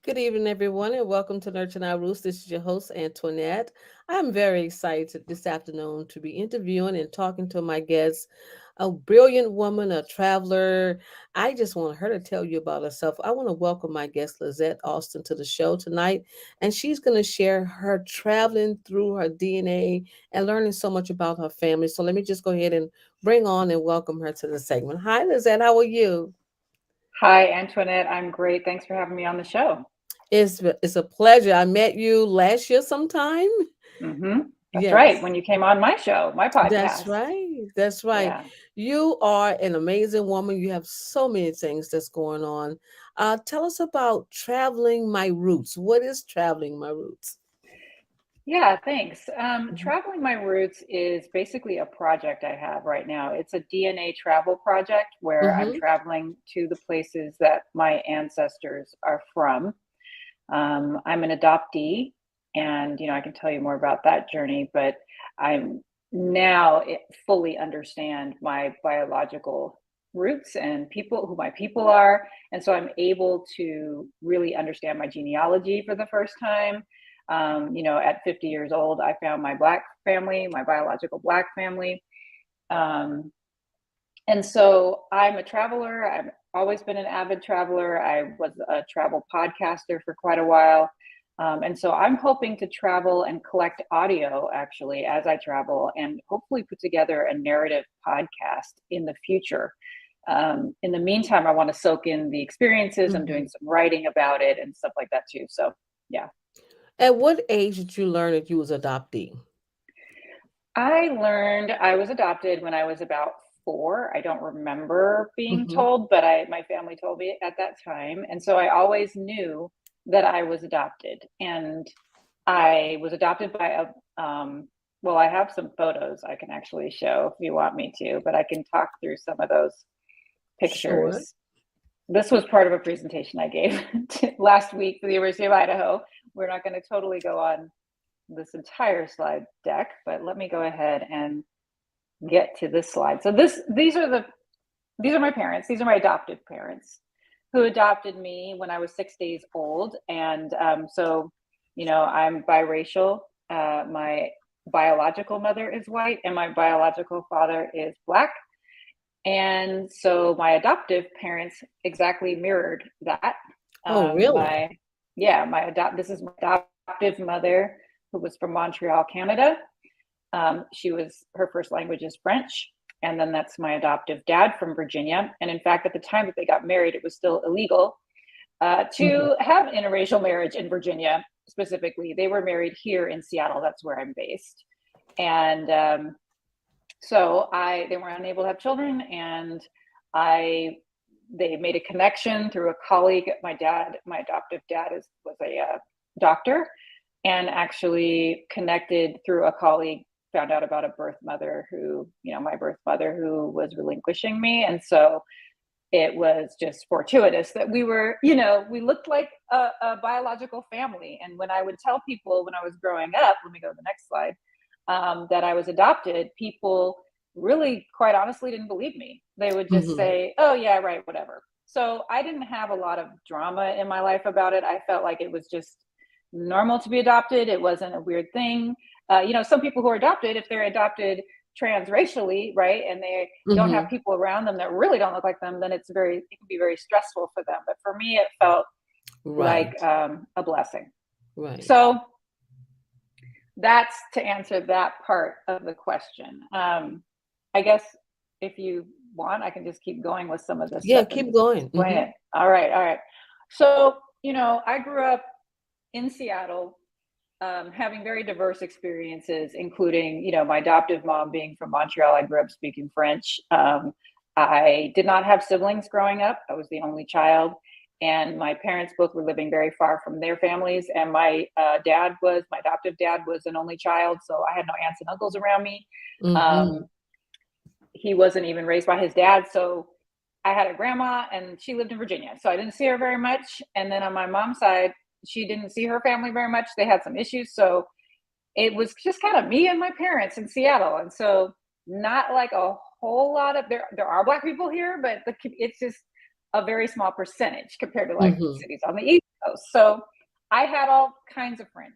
Good evening, everyone, and welcome to Nurture Our Roots. This is your host, Antoinette. I'm very excited this afternoon to be interviewing and talking to my guest, a brilliant woman, a traveler. I just want her to tell you about herself. I want to welcome my guest, Lissette Austin, to the show tonight, and she's going to share her traveling through her DNA and learning so much about her family. So let me just go ahead and bring on and welcome her to the segment. Hi, Lissette. How are you? Hi, Antoinette. I'm great. Thanks for having me on the show. It's a pleasure. I met you last year sometime. That's right. Yes, When you came on my show, my that's podcast. right. That's right. Yeah. You are an amazing woman. You have so many things that's going on. Tell us about traveling my roots. What is traveling my roots? Yeah, thanks. Mhm. Traveling My Roots is basically a project I have right now. It's a DNA travel project where I'm Mhm. traveling to the places that my ancestors are from. I'm an adoptee, and I can tell you more about that journey, but I'm fully understand my biological roots and people who my people are, and so I'm able to really understand my genealogy for the first time. At 50 years old, I found my Black family, my biological Black family. Um, and so I'm a traveler. I've always been an avid traveler. I was a travel podcaster for quite a while. And so I'm hoping to travel and collect audio actually as I travel and hopefully put together a narrative podcast in the future. In the meantime, I want to soak in the experiences. I'm doing Mhm. some writing about it and stuff like that too. So, yeah. At what age did you learn that you was adopting? I learned I was adopted when I was about 4. I don't remember being Mhm. told, but my family told me at that time, and so I always knew that I was adopted, and I was adopted by well, I have some photos I can actually show if you want me to, but I can talk through some of those Sure. pictures. This was part of a presentation I gave last week for the University of Idaho. We're not gonna totally go on this entire slide deck, but let me go ahead and get to this slide. So these are my parents. These are my adoptive parents who adopted me when I was 6 days old, and I'm biracial. My biological mother is white, and my biological father is Black. And so my adoptive parents exactly mirrored that. Oh, really? My yeah, my adopt this is my adoptive mother who was from Montreal, Canada. She was Her first language is French, and then that's my adoptive dad from Virginia. And in fact, at the time that they got married, it was still illegal Mhm. to have interracial marriage in Virginia. Specifically, they were married here in Seattle. That's where I'm based, and so I they were unable to have children, and I they made a connection through a colleague. My adoptive dad was a doctor, and actually connected through a colleague, found out about a birth mother my birth mother who was relinquishing me. And so it was just fortuitous that we looked like a biological family. And when I would tell people when I was growing up, let me go to the next slide, that I was adopted, people really, quite honestly, didn't believe me. They would just Mhm. say, oh, yeah, right, whatever. So I didn't have a lot of drama in my life about it. I felt like it was just normal to be adopted. It wasn't a weird thing. Some people who are adopted, if they're adopted transracially, right, and they don't have Mhm. people around them that really don't look like them, then it can be very stressful for them. But for me, it felt like Right. a blessing. Right. So that's to answer that part of the question. I guess if you want, I can just keep going with some of this Yeah, stuff and keep just going. explain Mhm. it. All right, all right. So, I grew up in Seattle, having very diverse experiences, including, my adoptive mom being from Montreal. I grew up speaking French. I did not have siblings growing up. I was the only child. And my parents both were living very far from their families. And my adoptive dad was an only child. So I had no aunts and uncles around me. Mhm. Um, he wasn't even raised by his dad. So I had a grandma and she lived in Virginia. So I didn't see her very much. And then on my mom's side, she didn't see her family very much. They had some issues. So it was just kind of me and my parents in Seattle. And so not like a whole lot of there are Black people here, but it's just a very small percentage compared to like Mhm. cities on the east So I had all kinds of friends,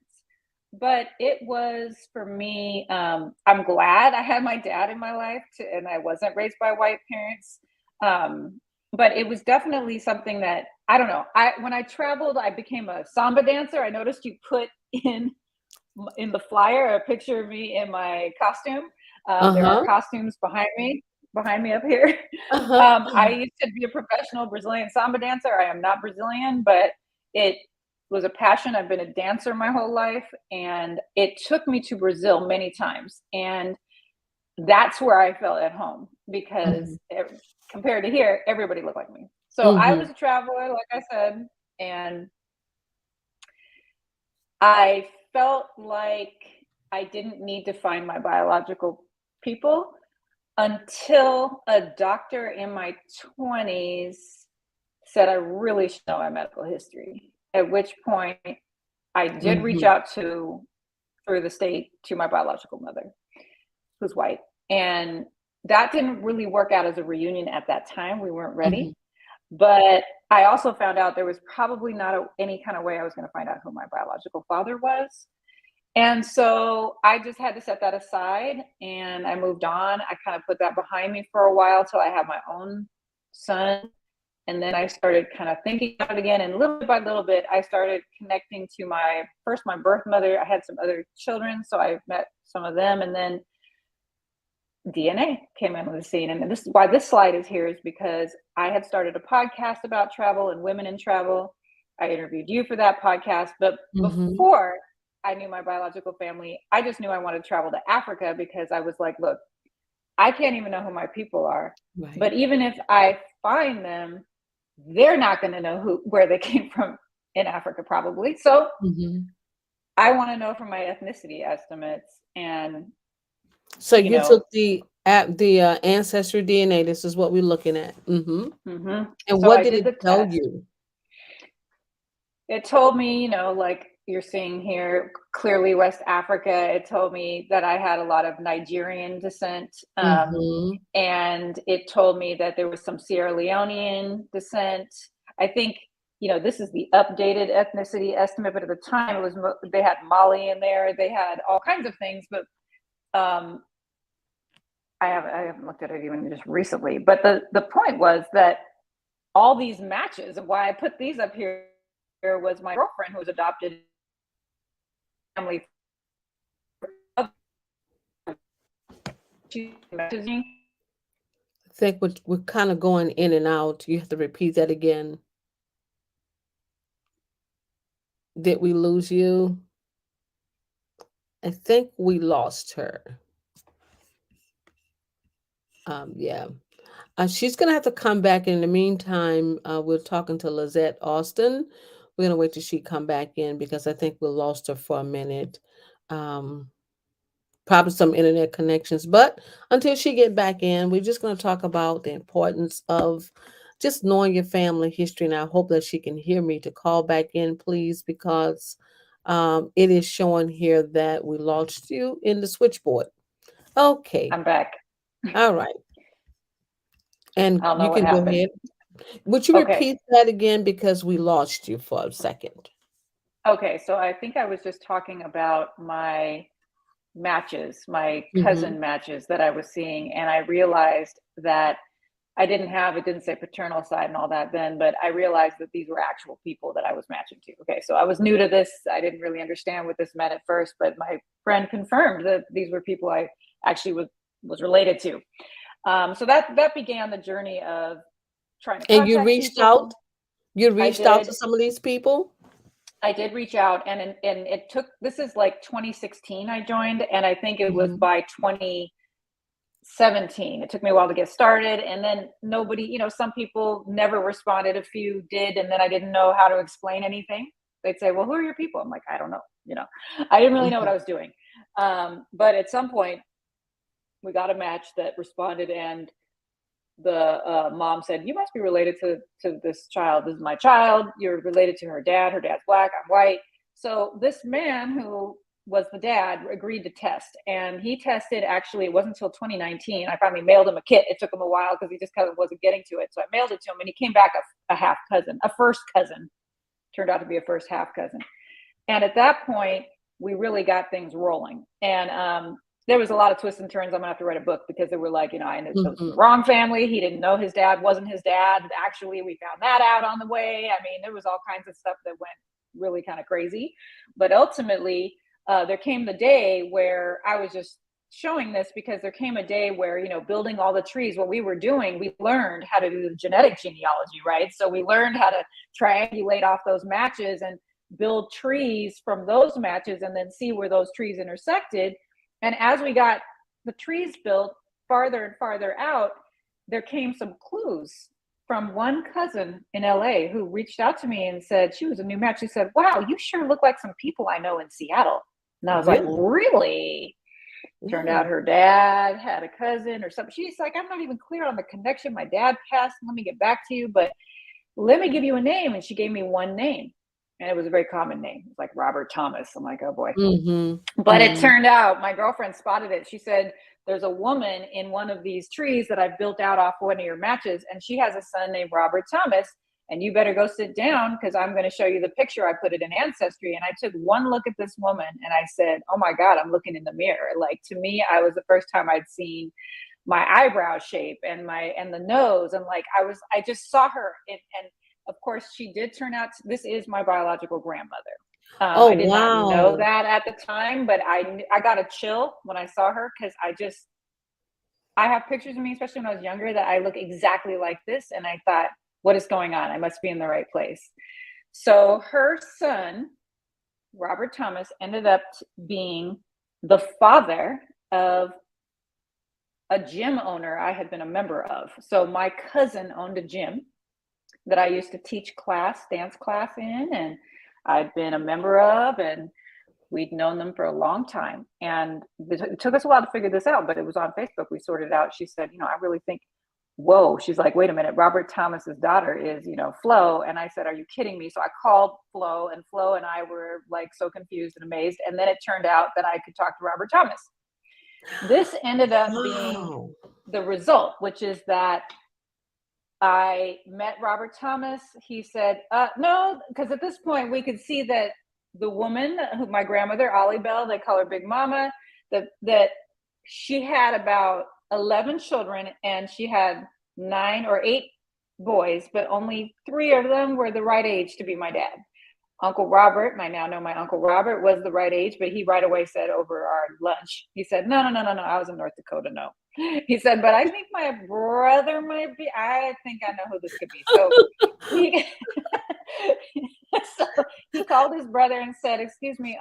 but it was for me. I'm glad I had my dad in my life, and I wasn't raised by white parents. Um, but it was definitely something that I don't know. When I traveled, I became a samba dancer. I noticed you put in the flyer a picture of me in my costume. There are Uh-huh. costumes behind me up here. Uh-huh. I used to be a professional Brazilian samba dancer. I am not Brazilian, but it was a passion. I've been a dancer my whole life, and it took me to Brazil many times. And that's where I felt at home because Mhm. compared to here, everybody looked like me. So I Mhm. was a traveler, like I said, and I felt like I didn't need to find my biological people until a doctor in my 20s said I really should know my medical history. At which point I did reach Mhm. out through the state to my biological mother, who's white. And that didn't really work out as a reunion at that time. We weren't Mhm. ready. But I also found out there was probably not any kind of way I was going to find out who my biological father was. And so I just had to set that aside and I moved on. I kind of put that behind me for a while till I had my own son. And then I started kind of thinking about it again. And little bit by little bit, I started connecting to my birth mother. I had some other children, so I met some of them. And then DNA came into the scene. And this is why this slide is here, is because I had started a podcast about travel and women in travel. I interviewed you for that podcast. But Mhm. before I knew my biological family, I just knew I wanted to travel to Africa because I was like, look, I can't even know who my people are. Right. But even if I find them, they're not going to know where they came from in Africa, probably. So Mhm. I want to know from my ethnicity estimates. And, So you you know, took the ancestry DNA. This is what we're looking at. Mhm. And so what I did did it the tell test. you? It told me, like you're seeing here, clearly West Africa. It told me that I had a lot of Nigerian descent. Mhm. And it told me that there was some Sierra Leonean descent. I think, this is the updated ethnicity estimate, but at the time they had Mali in there. They had all kinds of things, but um, I haven't looked at it even just recently. But the point was that all these matches, and why I put these up here, was my girlfriend who was adopted family. I think we're kind of going in and out. You have to repeat that again. Did we lose you? I think we lost her. Yeah. She's gonna have to come back. In the meantime, we're talking to Lissette Austin. We're gonna wait till she come back in because I think we lost her for a minute. Um, Probably some internet connections, but until she get back in, we're just gonna talk about the importance of just knowing your family history. And I hope that she can hear me to call back in, please, because it is showing here that we lost you in the switchboard. Okay, I'm back. all right, and I don't you know what can go happened. ahead. Would you Okay. repeat that again because we lost you for a second? Okay. So I think I was just talking about my matches, my Mm-hmm. cousin matches that I was seeing. And I realized that it didn't say paternal side and all that then, but I realized that these were actual people that I was matching to. Okay. So I was new to this. I didn't really understand what this meant at first, but my friend confirmed that these were people I actually was related to. So that began the journey of trying to And you contact reached out. people. You I reached out to did. some of these people. I did reach out, and it took. This is like 2016. I joined, and I think it was Mm-hmm. by 2017. It took me a while to get started, and then nobody. Some people never responded. A few did, and then I didn't know how to explain anything. They'd say, "Well, who are your people?" I'm like, "I don't know." I didn't really know what Mm-hmm. I was doing. But at some point, we got a match that responded, and the mom said, "You must be related to this child. This is my child. You're related to her dad. Her dad's black. I'm white." So this man who was the dad agreed to test, and he tested. Actually, it wasn't until 2019. I finally mailed him a kit. It took him a while because he just kind of wasn't getting to it. So I mailed it to him, and he came back a half cousin, a first cousin. turned out to be a first half cousin. And at that point, we really got things rolling. And there was a lot of twists and turns. I'm gonna have to write a book because they were like, I ended up in the wrong family. He didn't know his dad wasn't his dad. Actually, we found that out on the way. I mean, there was all kinds of stuff that went really kind of crazy. But ultimately, there came the day where I was just showing this because there came a day where, building all the trees, what we were doing, we learned how to do the genetic genealogy, right? So we learned how to triangulate off those matches and build trees from those matches and then see where those trees intersected. And as we got the trees built farther and farther out, there came some clues from one cousin in LA who reached out to me and said, she was a new match. She said, wow, you sure look like some people I know in Seattle. And I was like, really? Turned out her dad had a cousin or something. She's like, I'm not even clear on the connection. My dad passed. Let me get back to you, but let me give you a name. And she gave me one name. And it was a very common name. It's like Robert Thomas. I'm like, oh boy. But it turned out my girlfriend spotted it. She said, there's a woman in one of these trees that I've built out off one of your matches. And she has a son named Robert Thomas. And you better go sit down because I'm going to show you the picture. I put it in Ancestry. And I took one look at this woman and I said, oh my God, I'm looking in the mirror. Like, to me, I was the first time I'd seen my eyebrow shape and the nose. And like, I just saw her. And of course, she did turn out, this is my biological grandmother. I did not know that at the time, but I got a chill when I saw her because I have pictures of me, especially when I was younger, that I look exactly like this. And I thought, what is going on? I must be in the right place. So her son, Robert Thomas, ended up being the father of a gym owner I had been a member of. So my cousin owned a gym that I used to teach dance class in, and I'd been a member of, and we'd known them for a long time. And it took us a while to figure this out, but it was on Facebook. We sorted it out. She said, I really think, whoa. She's like, wait a minute. Robert Thomas's daughter is, Flo. And I said, are you kidding me? So I called Flo, and Flo and I were like so confused and amazed. And then it turned out that I could talk to Robert Thomas. This ended up being the result, which is that I met Robert Thomas. He said, no, because at this point we could see that the woman, who my grandmother, Ollie Bell, they call her Big Mama, that she had about 11 children and she had 9 or 8 boys, but only 3 of them were the right age to be my dad. Uncle Robert, and I now know my Uncle Robert, was the right age, but he right away said over our lunch, he said, no, I was in North Dakota, no. He said, but I think my brother might be, I think I know who this could be. So he called his brother and said, excuse me,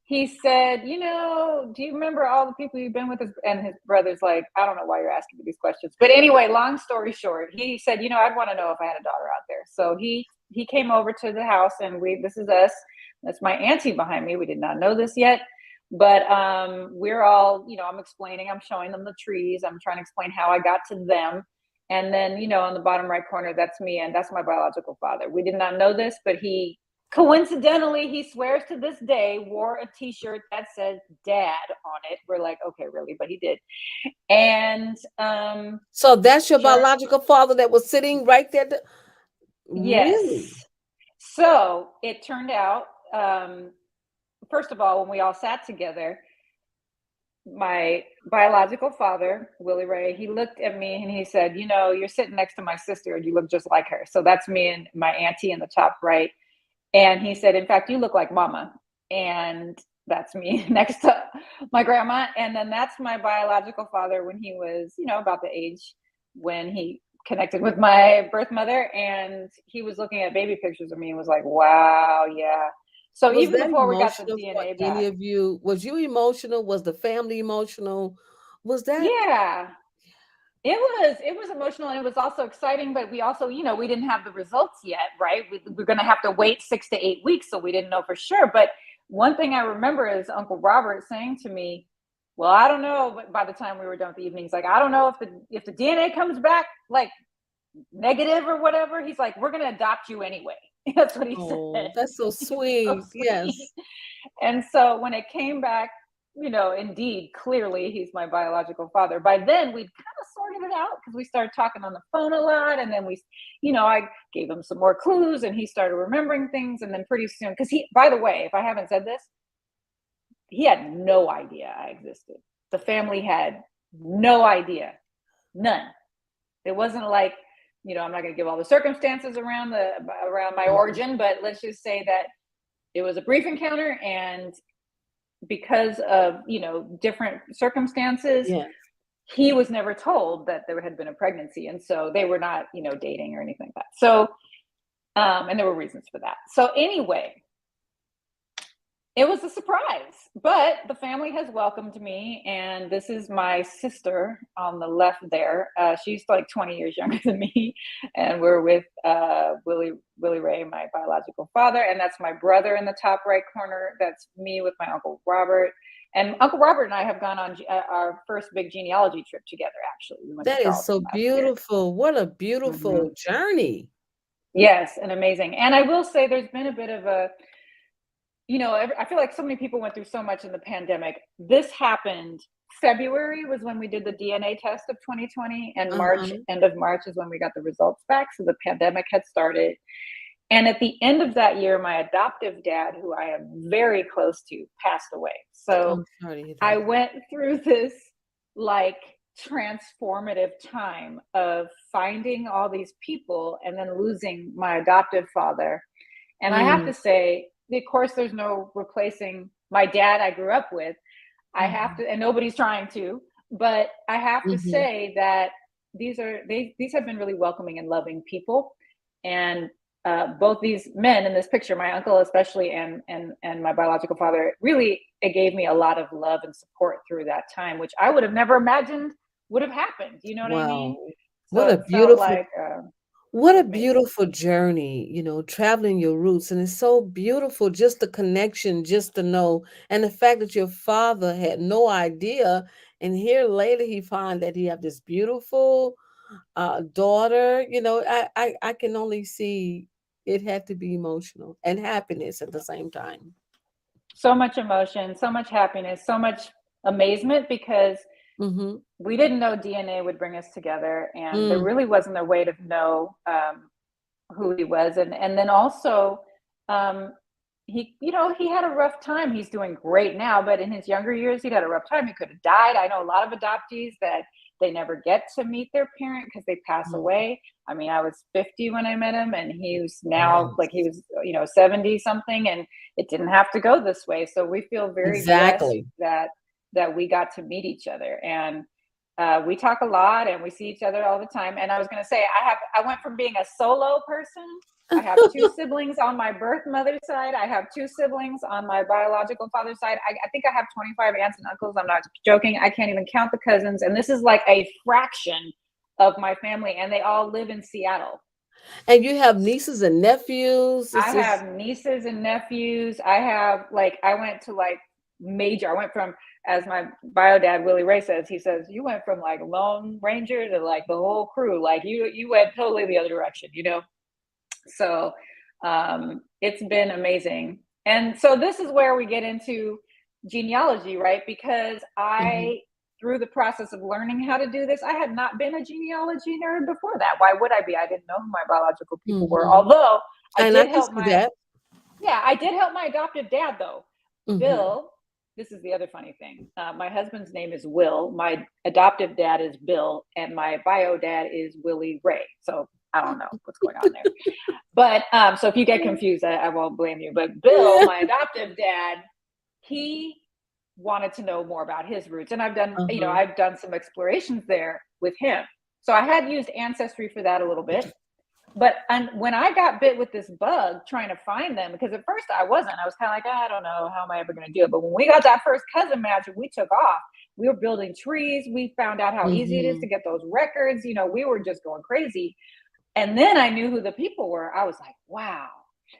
he said, do you remember all the people you've been with? And his brother's like, I don't know why you're asking me these questions. But anyway, long story short, he said, I'd want to know if I had a daughter out there. So he came over to the house, and this is us. That's my auntie behind me. We did not know this yet. But we're all, I'm explaining, I'm showing them the trees. I'm trying to explain how I got to them. And then, on the bottom right corner, that's me. And that's my biological father. We did not know this, but coincidentally, he swears to this day, wore a t-shirt that says dad on it. We're like, okay, really? But he did. And so that's your biological father that was sitting right there? Yes. Really? So it turned out, first of all, when we all sat together, my biological father, Willie Ray, he looked at me and he said, you're sitting next to my sister and you look just like her. So that's me and my auntie in the top right. And he said, in fact, you look like mama. And that's me next to my grandma. And then that's my biological father when he was, about the age when he connected with my birth mother. And he was looking at baby pictures of me and was like, wow, yeah. So was even before we got the DNA back. Any of you, was you emotional? Was the family emotional? Was that? Yeah. It was emotional, and it was also exciting, but we also, we didn't have the results yet, right? We're going to have to wait 6 to 8 weeks. So we didn't know for sure. But one thing I remember is Uncle Robert saying to me, well, I don't know. But by the time we were done with the evenings, like, I don't know if the DNA comes back like negative or whatever. He's like, we're going to adopt you anyway. That's what he said. That's so sweet. So sweet. Yes. And so when it came back, indeed, clearly he's my biological father. By then, we'd kind of sort figured it out because we started talking on the phone a lot. And then I gave him some more clues and he started remembering things. And then pretty soon, because by the way, if I haven't said this, he had no idea I existed. The family had no idea, none. It wasn't like, I'm not going to give all the circumstances around my origin, but let's just say that it was a brief encounter, and because of, different circumstances, Yeah. he was never told that there had been a pregnancy. And so they were not, dating or anything like that. So, and there were reasons for that. So anyway, it was a surprise, but the family has welcomed me. And this is my sister on the left there. She's like 20 years younger than me. And we're with Willie Ray, my biological father. And that's my brother in the top right corner. That's me with my Uncle Robert. And Uncle Robert and I have gone on our first big genealogy trip together, actually. We went to That is so Charleston last year. beautiful. What a beautiful journey. Yes, and amazing. And I will say there's been a bit of a, I feel like so many people went through so much in the pandemic. This happened, February was when we did the DNA test of 2020, and end of March is when we got the results back. So the pandemic had started. And at the end of that year, my adoptive dad, who I am very close to, passed away. So I went through this like transformative time of finding all these people and then losing my adoptive father. And I have to say, of course, there's no replacing my dad I grew up with. I have to, and nobody's trying to, but I have to say that these have been really welcoming and loving people. And both these men in this picture, my uncle especially, and my biological father, really, it gave me a lot of love and support through that time, which I would have never imagined would have happened. You know what I mean? So what a beautiful, what a amazing. beautiful journey, traveling your roots. And it's so beautiful, just the connection, just to know. And the fact that your father had no idea. And here later he found that he had this beautiful daughter. I can only see it had to be emotional and happiness at the same time. So much emotion, so much happiness, so much amazement, because we didn't know DNA would bring us together, and there really wasn't a way to know who he was. And then also, he had a rough time. He's doing great now, but in his younger years, he'd had a rough time. He could have died. I know a lot of adoptees that they never get to meet their parent because they pass away. I mean, I was 50 when I met him, and he was now like he was, 70 something, and it didn't have to go this way. So we feel very blessed that we got to meet each other. And we talk a lot and we see each other all the time. And I was going to say, I went from being a solo person. I have 2 siblings on my birth mother's side. I have 2 siblings on my biological father's side. I think I have 25 aunts and uncles. I'm not joking. I can't even count the cousins. And this is like a fraction of my family. And they all live in Seattle. And you have nieces and nephews? I have nieces and nephews. I went from, as my bio dad, Willie Ray says, he says, you went from like Lone Ranger to like the whole crew. Like you went totally the other direction, So it's been amazing. And so this is where we get into genealogy, right? Because through the process of learning how to do this, I had not been a genealogy nerd before that. Why would I be? I didn't know who my biological people were. Although I did help my adoptive dad though. Bill, this is the other funny thing. My husband's name is Will. My adoptive dad is Bill, and my bio dad is Willie Ray. So I don't know what's going on there. But so if you get confused, I won't blame you. But Bill, my adoptive dad, he wanted to know more about his roots. And I've done, I've done some explorations there with him. So I had used Ancestry for that a little bit. But when I got bit with this bug trying to find them, because at first I was kind of like, I don't know, how am I ever going to do it? But when we got that first cousin match and we took off, we were building trees. We found out how easy it is to get those records. We were just going crazy. And then I knew who the people were. I was like, wow.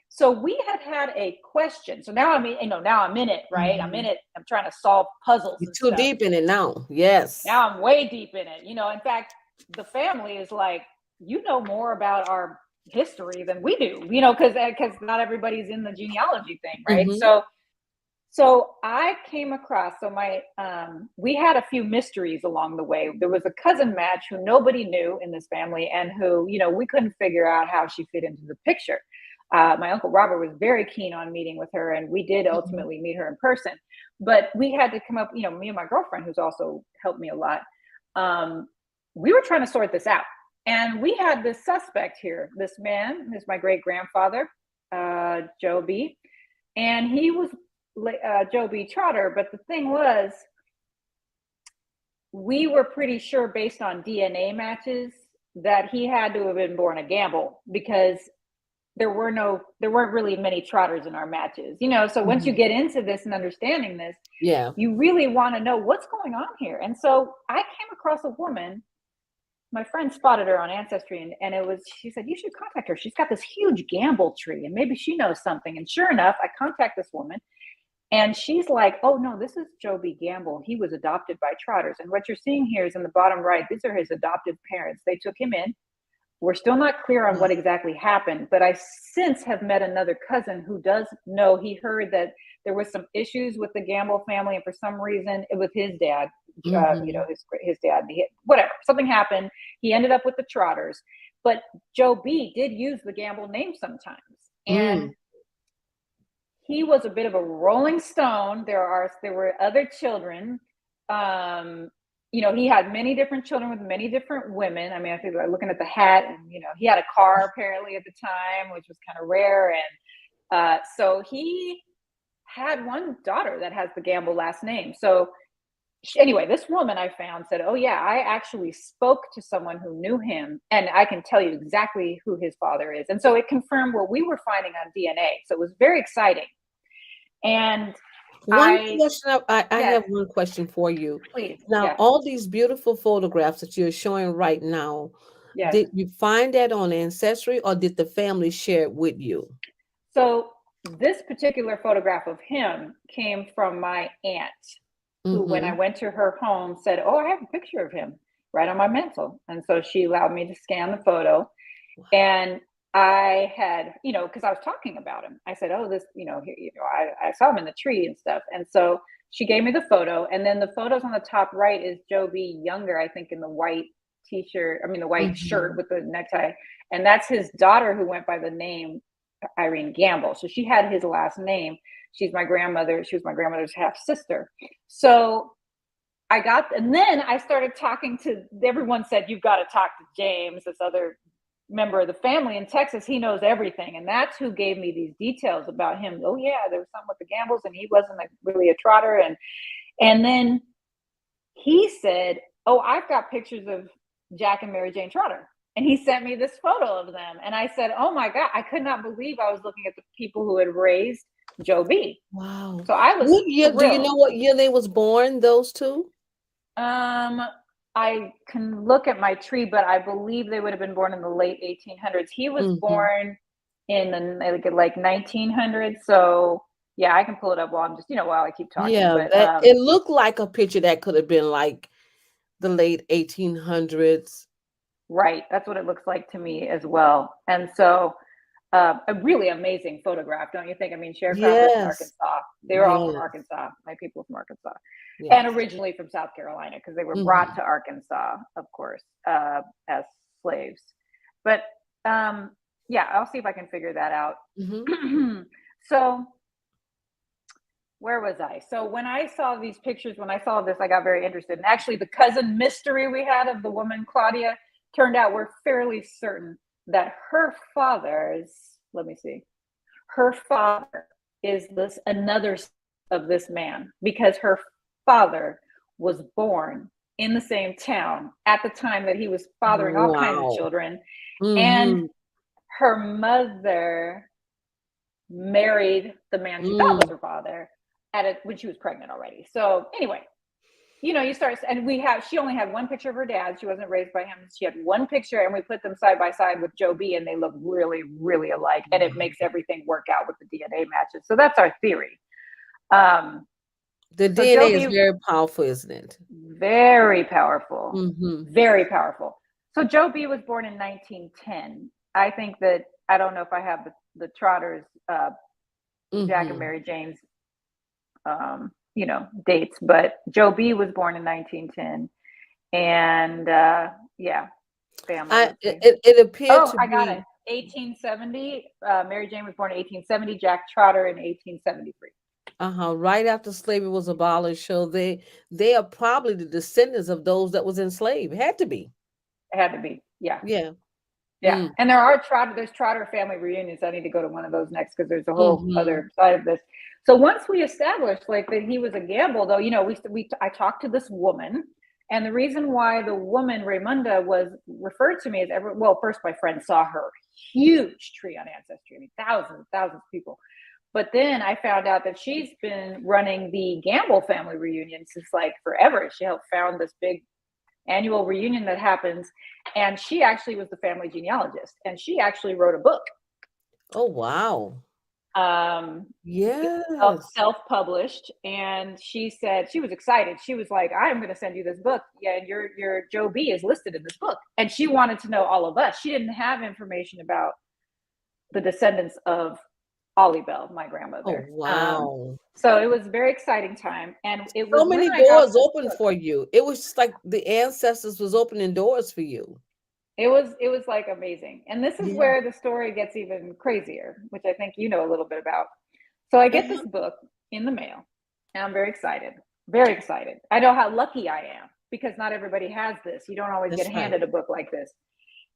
So we had a question. So now I'm in it, right? I'm in it. I'm trying to solve puzzles. You're too deep in it now. Yes. Now I'm way deep in it. In fact, the family is like, more about our history than we do, because not everybody's in the genealogy thing, right? So So I came across, we had a few mysteries along the way. There was a cousin match who nobody knew in this family and who, we couldn't figure out how she fit into the picture. My Uncle Robert was very keen on meeting with her, and we did Mhm. ultimately meet her in person. But we had to come up, me and my girlfriend, who's also helped me a lot, we were trying to sort this out. And we had this suspect here. This man is my great grandfather, Joe B. And he was Joe B. Trotter. But the thing was, we were pretty sure based on DNA matches that he had to have been born a Gamble, because there weren't really many Trotters in our matches. So once you Mhm. get into this and understanding this, Yeah. you really want to know what's going on here. And so I came across a woman. My friend spotted her on Ancestry, and she said, you should contact her. She's got this huge Gamble tree and maybe she knows something. And sure enough, I contact this woman, and she's like, oh no, this is Joe B. Gamble. He was adopted by Trotters. And what you're seeing here is in the bottom right, these are his adoptive parents. They took him in. We're still not clear on Wow. what exactly happened, but I since have met another cousin who does know. He heard that there was some issues with the Gamble family, and for some reason, it was his dad. Mhm. His dad. Whatever, something happened. He ended up with the Trotters, but Joe B did use the Gamble name sometimes, and Mm. he was a bit of a rolling stone. There were other children. Um, he had many different children with many different women. I mean, I think like looking at the hat, and he had a car apparently at the time, which was kind of rare. And so he had one daughter that has the Gamble last name. So anyway, this woman I found said, "Oh yeah, I actually spoke to someone who knew him, and I can tell you exactly who his father is." And so it confirmed what we were finding on DNA. So it was very exciting. And One I, question I yes, have one question for you. please, Now, yeah, all these beautiful photographs that you're showing right now, yes. did you find that on Ancestry or did the family share it with you? So this particular photograph of him came from my aunt, who, when I Mhm. went to her home, said, "Oh, I have a picture of him right on my mantle." And so she allowed me to scan the photo. And I had, because I was talking about him, I said, "Oh, this, I saw him in the tree and stuff." And so she gave me the photo, and then the photos on the top right is Joe B. Younger, I think, in the white t-shirt. I mean, the white shirt Mhm. with the necktie, and that's his daughter who went by the name Irene Gamble. So she had his last name. She's my grandmother. She was my grandmother's half sister. So and then I started talking to everyone. Said, "You've got to talk to James, this other member of the family in Texas. He knows everything." And that's who gave me these details about him. Oh yeah, there was something with the Gambles, and he wasn't really a Trotter. And then he said, "Oh, I've got pictures of Jack and Mary Jane Trotter." And he sent me this photo of them. And I said, "Oh my God," I could not believe I was looking at the people who had raised Joe B. Wow. So I was What year do you know thrilled. what year they was born, those 2? Um, I can look at my tree, but I believe they would have been born in the late 1800s. He was Mhm. born in the like 1900s. So yeah, I can pull it up while I'm just, while I keep talking. Yeah, But that it looked like a picture that could have been like the late 1800s. right, that's what it looks like to me as well. And so a really amazing photograph, don't you think? I mean, sharecroppers in Yes. Arkansas, they were all from Yes. Arkansas, my people from Arkansas, and Yes. originally from South Carolina, because they were brought Mhm. to Arkansas, of course, as slaves. But um, yeah, I'll see if I can figure that out. Mhm. So where was I? So when I saw these pictures, when I saw this, I got very interested. And actually, the cousin mystery we had of the woman Claudia turned out we're fairly certain that her father's, let me see, her father is this another of this man, because her father was born in the same town at the time that he was fathering all kinds of Wow. children. And Mhm. her mother married the man she thought was Mm. her father when she was pregnant already. So anyway, you start, and she only had one picture of her dad. She wasn't raised by him. She had one picture, and we put them side by side with Joe B, and they look really, really alike. And it makes everything work out with the DNA matches. So that's our theory. Um, The so Joe DNA is B, very powerful, isn't it? very powerful, Mhm. very powerful. So Joe B was born in 1910. I think that, I don't know if I have the Trotters, Jack and Mhm. Mary Jane's dates, but Joe B was born in 1910. And yeah, family. I Let's see. it appeared Oh, to I got it. be. 1870. Mary Jane was born in 1870. Jack Trotter in 1873. Right after slavery was abolished, so they are probably the descendants of those that was enslaved. Had to be. It had to be. Yeah. Yeah. Yeah. Mm. And there's Trotter family reunions. I need to go to one of those next because there's a whole Mm-hmm. other side of this. So once we established like that he was a gamble, though, I talked to this woman, and the reason why the woman Raymunda was referred to me as first my friend saw her huge tree on Ancestry. I mean, thousands of people. But then I found out that she's been running the Gamble family reunion since like forever. She helped found this big annual reunion that happens, and she actually was the family genealogist, and she actually wrote a book, Oh wow. um Yes. self-published. And she said she was excited. She was like, I am going to send you this book. Yeah, and your Joe B is listed in this book. And she wanted to know all of us. She didn't have information about the descendants of Ollie Bell, my Oh grandmother. wow. So it was a very exciting time, and it So was when many I got doors this open book. for you. It was just like the ancestors was opening doors for you. It was like amazing. And this is Yeah. where the story gets even crazier, which I think you know a little bit about. So I get this Uh-huh. book in the mail, and I'm very excited. Very excited. I know how lucky I am because not everybody has this. You don't always get That's right. handed a book like this.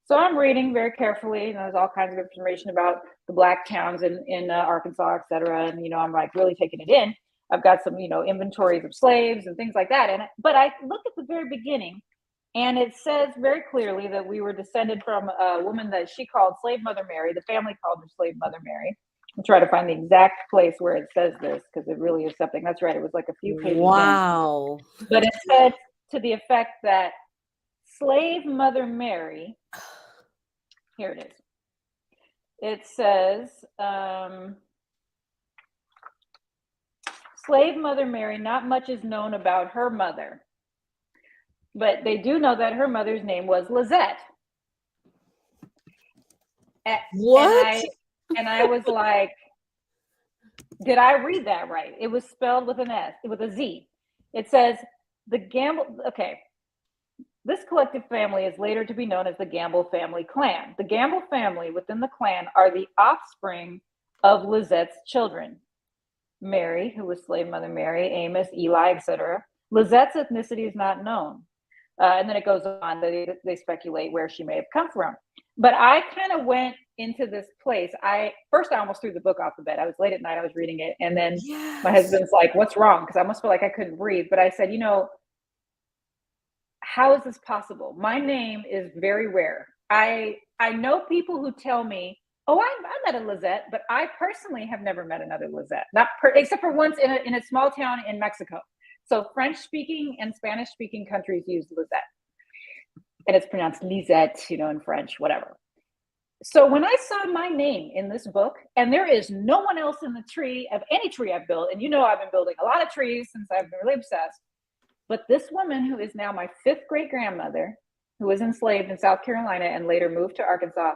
So I'm reading very carefully, and there's all kinds of information about the black towns in Arkansas, et cetera. And I'm like really taking it in. I've got some inventories of slaves and things like that. But I look at the very beginning, and it says very clearly that we were descended from a woman that she called Slave Mother Mary. The family called her Slave Mother Mary. I'll try to find the exact place where it says this because it really is something. That's right. It was like a few pages in. Wow. But it said to the effect that Slave Mother Mary, here it is. It says, Slave Mother Mary, not much is known about her mother, but they do know that her mother's name was Lissette. And What? I was like, did I read that right? It was spelled with an S, with a Z. It says the Gamble. Okay, this collective family is later to be known as the Gamble family clan. The Gamble family within the clan are the offspring of Lisette's children. Mary, who was slave mother Mary, Amos, Eli, etc. Lisette's ethnicity is not known. And then it goes on, they speculate where she may have come from. But I kind of went into this place. I almost threw the book off the bed. I was late at night, I was reading it. And then my Yes. husband's like, what's wrong? Because I almost feel like I couldn't breathe. But I said, how is this possible? My name is very rare. I know people who tell me, oh, I met a Lissette, but I personally have never met another Lissette, except for once in a small town in Mexico. So French-speaking and Spanish-speaking countries use Lissette, and it's pronounced Lisette, in French, whatever. So when I saw my name in this book, and there is no one else in the tree of any tree I've built, and I've been building a lot of trees since I've been really obsessed, but this woman who is now my fifth great grandmother, who was enslaved in South Carolina and later moved to Arkansas,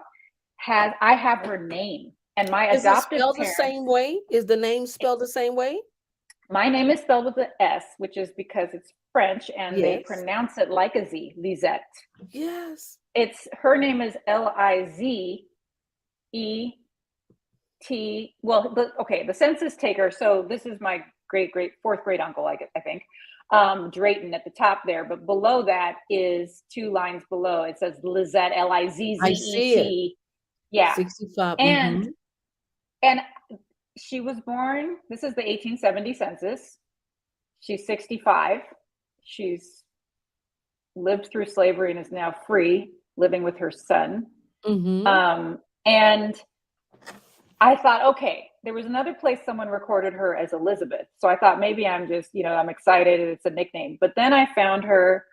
I have her name. And my Is it adoptive spelled the parents, same way? Is the name spelled the same way? my name is spelled with an S, which is because it's French and they Yes. pronounce it like a Z, Lisette. Yes. Her name is Lizette. Well, the census taker. So this is my great fourth great uncle, I think. Drayton at the top there, but below that is two lines below. It says Lizette, I see it. Lizzet. Yeah. 65. And Mm-hmm. and she was born, this is the 1870 census. She's 65. She's lived through slavery and is now free, living with her son. Mm-hmm. And I thought, okay, there was another place someone recorded her as Elizabeth. So I thought maybe I'm just, I'm excited. It's a nickname. But then I found her.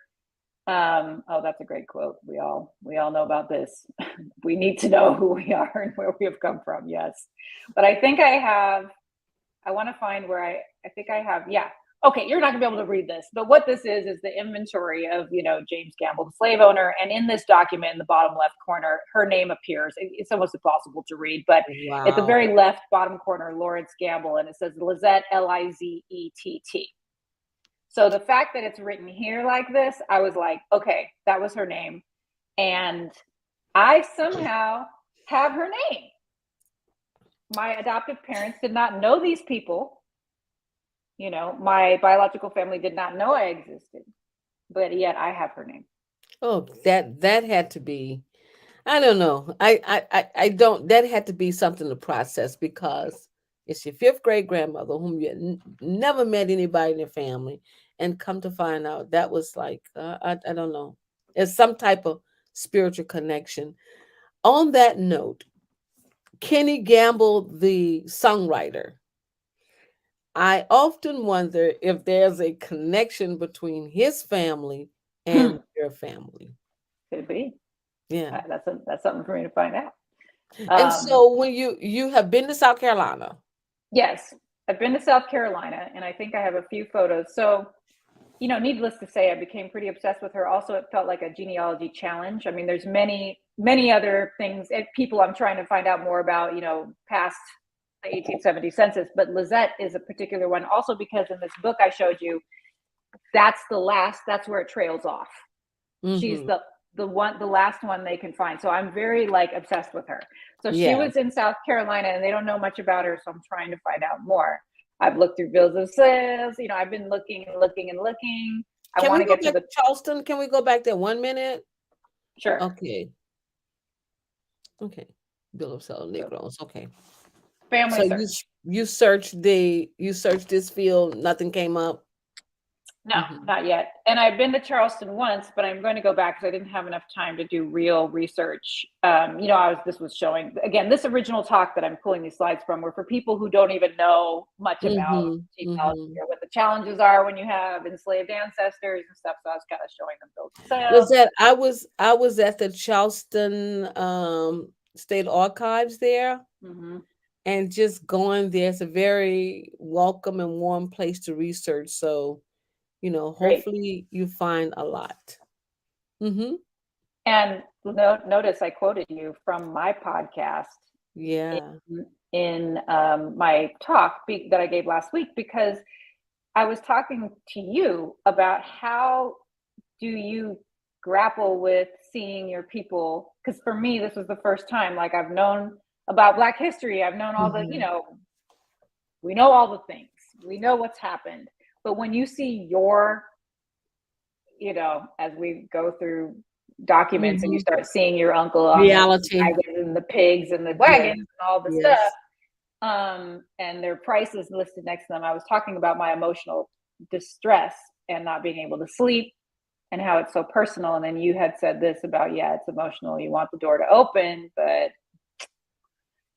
Oh, that's a great quote. We all know about this. We need to know who we are and where we have come from. Yes. But I think I want to find where I think I have. Yeah. Okay, you're not gonna be able to read this, but what this is the inventory of, James Gamble, the slave owner. And in this document, in the bottom left corner, her name appears. It's almost impossible to read, but at the Wow. very left bottom corner, Lawrence Gamble, and it says Lizette, Lizett. So the fact that it's written here like this, I was like, okay, that was her name. And I somehow have her name. My adoptive parents did not know these people. My biological family did not know I existed, but yet I have her name. Oh, that had to be. I don't know. I don't. That had to be something to process because it's your fifth grade grandmother whom you never met anybody in your family, and come to find out that was like I don't know. It's some type of spiritual connection. On that note, Kenny Gamble, the songwriter, I often wonder if there's a connection between his family and your family. Could be. Yeah. That's something for me to find out. And Um, so when you have been to South Carolina. yes, I've been to South Carolina, and I think I have a few photos. So, needless to say, I became pretty obsessed with her. Also, it felt like a genealogy challenge. I mean, there's many other things, people I'm trying to find out more about, past the 1870 census, but Lizette is a particular one. Also, because in this book I showed you, that's where it trails off. She's Hmm. the last one they can find. So I'm very like obsessed with her. So she Yeah. was in South Carolina, and they don't know much about her, so I'm trying to find out more. I've looked through bills of sales. I've been looking and looking and looking. I Can want we to go get to back the to Charleston? Can we go back there 1 minute? sure. Okay. Okay. Bill of Sale So Negroes. Okay. family So you search. you searched this field, nothing came up. No, Hmm. not yet. And I've been to Charleston once, but I'm going to go back because I didn't have enough time to do real research. This was showing again, this original talk that I'm pulling these slides from were for people who don't even know much about Hmm. genealogy Hmm. or what the challenges are when you have enslaved ancestors and stuff. So I was kind of showing them bills of sales. Lizette, I was at the Charleston State Archives there, Mm-hmm. and just going there, it's a very welcome and warm place to research. So, Great. hopefully you find a lot. Mm-hmm. And notice I quoted you from my podcast Yeah. in my talk that I gave last week because I was talking to you about how do you grapple with seeing your people, because for me this was the first time, like, I've known about Black history, I've known all the, Hmm. we know all the things, we know what's happened, but when you see as we go through documents and you Hmm. start seeing your uncle on the Reality. wagons and the pigs and the Yes. wagons and all the stuff, Yes. and their prices listed next to them, I was talking about my emotional distress and not being able to sleep and how it's so personal. And then you had said this about, yeah, it's emotional. You want the door to open, but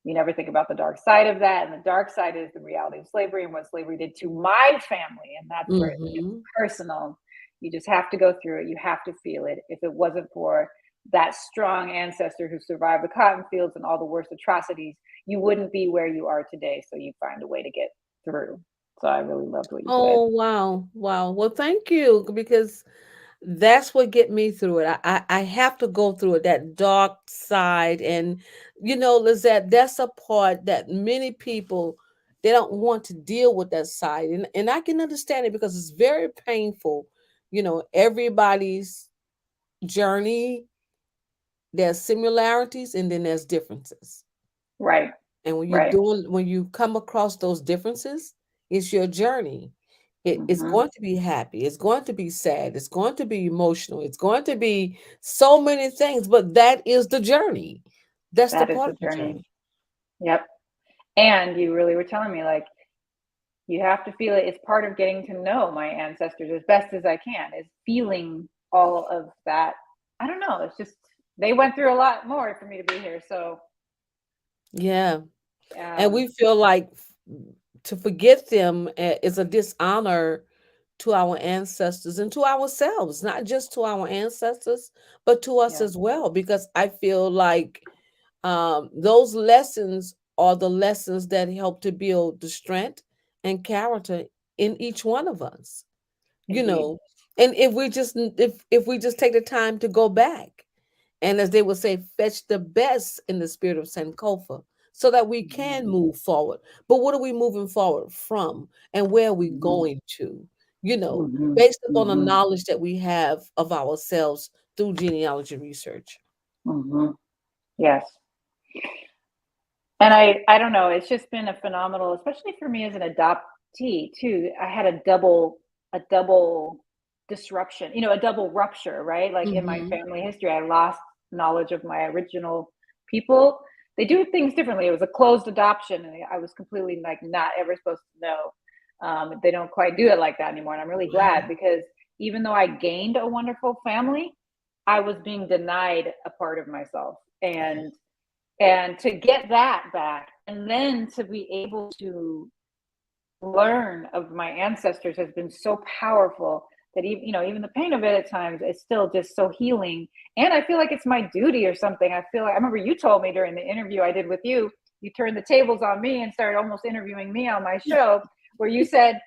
you never think about the dark side of that. And the dark side is the reality of slavery and what slavery did to my family. And that's where it gets Hmm. personal. You just have to go through it. You have to feel it. If it wasn't for that strong ancestor who survived the cotton fields and all the worst atrocities, you wouldn't be where you are today. So you find a way to get through. So I really loved what you said. Oh, wow. Wow. Well, thank you, because that's what get me through it. I have to go through it, that dark side. And Lizette, that's a part that many people, they don't want to deal with that side. And I can understand it because it's very painful. Everybody's journey, there's similarities and then there's differences. Right. And Right. when you come across those differences, it's your journey. It's Mm-hmm. going to be happy. It's going to be sad. It's going to be emotional. It's going to be so many things, but that is the journey. That's the That is part the of the journey. journey. Yep. And you really were telling me, like, you have to feel it. It's part of getting to know my ancestors as best as I can, is feeling all of that. I don't know. It's just, they went through a lot more for me to be here. So, Yeah. And um, we feel like to forget them is a dishonor to our ancestors and to ourselves, not just to our ancestors, but to us yeah, as well. Because I feel like those lessons are the lessons that help to build the strength and character in each one of us, you Indeed. know. And if we just take the time to go back, and as they would say, fetch the best in the spirit of Sankofa, so that we can Mhm. move forward. But what are we moving forward from, and where are we Mhm. going to? You know, Mhm. based upon the Mhm. knowledge that we have of ourselves through genealogy research. Mhm. Yes. And I don't know, it's just been a phenomenal, especially for me as an adoptee too. I had a double disruption, a double rupture, right? Like in my Hmm. family history, I lost knowledge of my original people. They do things differently. It was a closed adoption, and I was completely like not ever supposed to know. They don't quite do it like that anymore, and I'm really glad, Wow. because even though I gained a wonderful family, I was being denied a part of myself, and to get that back, and then to be able to learn of my ancestors has been so powerful, that even the pain of it at times is still just so healing. And I feel like it's my duty or something. I feel like, I remember you told me during the interview I did with you, you turned the tables on me and started almost interviewing me on my show, where you said,